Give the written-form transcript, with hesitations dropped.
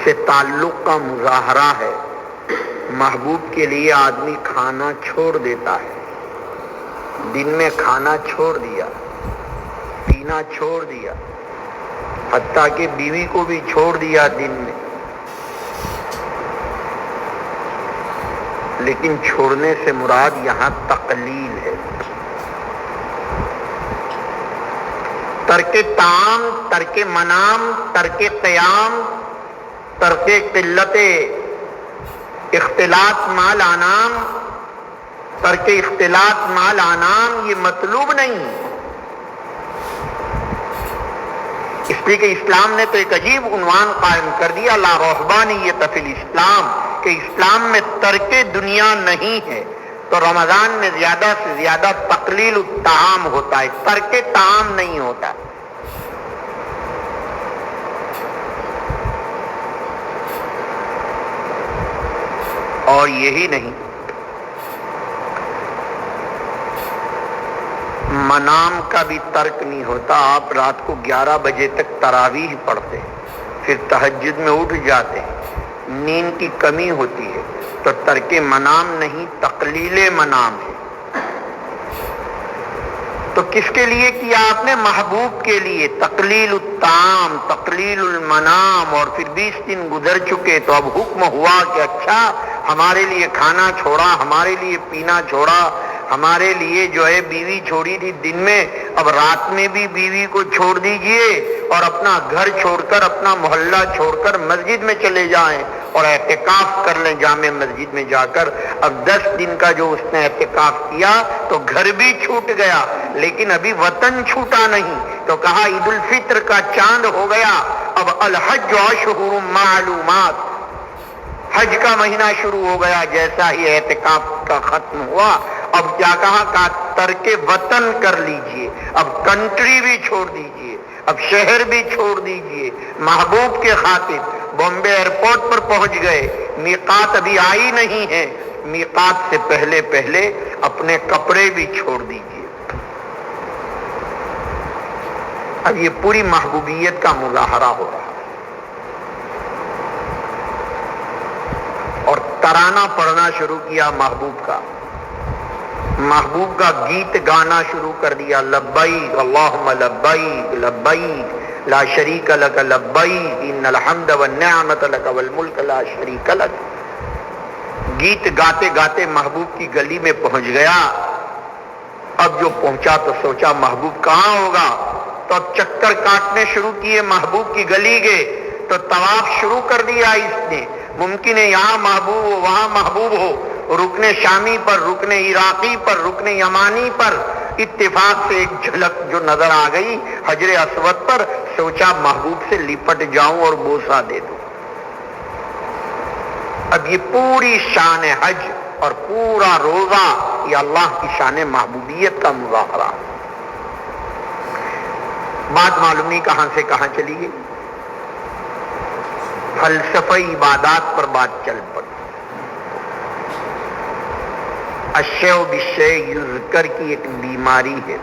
سے تعلق کا مظاہرہ ہے۔ محبوب کے لیے آدمی کھانا چھوڑ دیتا ہے، دن میں کھانا چھوڑ دیا، پینا چھوڑ دیا، حتیٰ کہ بیوی کو بھی چھوڑ دیا دن میں، لیکن چھوڑنے سے مراد یہاں تقلیل ہے۔ ترک طعام، ترک منام، ترک قیام، ترک قلت اختلاط مال انام، ترک اختلاط مال انام یہ مطلوب نہیں، اس لیے کہ اسلام نے تو ایک عجیب عنوان قائم کر دیا، لا رہبانیت فی الاسلام، کہ اسلام میں ترک دنیا نہیں ہے۔ تو رمضان میں زیادہ سے زیادہ تقلیل الطعام ہوتا ہے، ترک طعام نہیں ہوتا۔ اور یہی نہیں، منام کا بھی ترک نہیں ہوتا۔ آپ رات کو 11 بجے تک تراویح پڑھتے ہیں، پھر تہجد میں اٹھ جاتے ہیں، نیند کی کمی ہوتی ہے، تو ترک منام نہیں، تقلیل منام ہے۔ تو کس کے لیے کیا آپ نے؟ محبوب کے لیے، تقلیل الطعام، تقلیل المنام۔ اور پھر 20 دن گزر چکے تو اب حکم ہوا کہ اچھا ہمارے لیے کھانا چھوڑا، ہمارے لیے پینا چھوڑا، ہمارے لیے جو ہے بیوی چھوڑی تھی دن میں، اب رات میں بھی بیوی کو چھوڑ دیجئے اور اپنا گھر چھوڑ کر، اپنا محلہ چھوڑ کر مسجد میں چلے جائیں اور اعتکاف کر لیں جامع مسجد میں جا کر۔ اب 10 دن کا جو اس نے اعتکاف کیا تو گھر بھی چھوٹ گیا، لیکن ابھی وطن چھوٹا نہیں، تو کہا عید الفطر کا چاند ہو گیا، اب الحج اشہر معلومات، حج کا مہینہ شروع ہو گیا۔ جیسا ہی اعتکاف کا ختم ہوا، اب کیا کہا ترک وطن کر لیجئے، اب کنٹری بھی چھوڑ دیجئے، اب شہر بھی چھوڑ دیجئے، محبوب کے خاطر بامبے ایئرپورٹ پر پہنچ گئے، میقات ابھی آئی نہیں ہے، میقات سے پہلے پہلے اپنے کپڑے بھی چھوڑ دیجئے۔ اب یہ پوری محبوبیت کا مظاہرہ ہو رہا ہے۔ اور ترانہ پڑھنا شروع کیا محبوب کا، محبوب کا گیت گانا شروع کر دیا، لبیک اللہم لبیک لبیک لا شریک لک لبیک ان الحمد والنعمت لک والملک لا شریک لک۔ گیت گاتے گاتے محبوب کی گلی میں پہنچ گیا۔ اب جو پہنچا تو سوچا محبوب کہاں ہوگا، تو چکر کاٹنے شروع کیے محبوب کی گلی کے، تو طواف شروع کر دیا اس نے۔ ممکن ہے یہاں محبوب ہو، وہاں محبوب ہو، رکن شامی پر، رکن عراقی پر، رکن یمانی پر، اتفاق سے ایک جھلک جو نظر آ گئی حجر اسود پر، سوچا محبوب سے لپٹ جاؤں اور بوسہ دے دوں۔ اب یہ پوری شان حج اور پورا روزہ یہ اللہ کی شان محبوبیت کا مظاہرہ۔ بات معلوم نہیں کہاں سے کہاں چلی گئی، فلسفہ عبادات پر بات چل پڑی۔ اشیاء بالشیء یذکر کی ایک بیماری ہے۔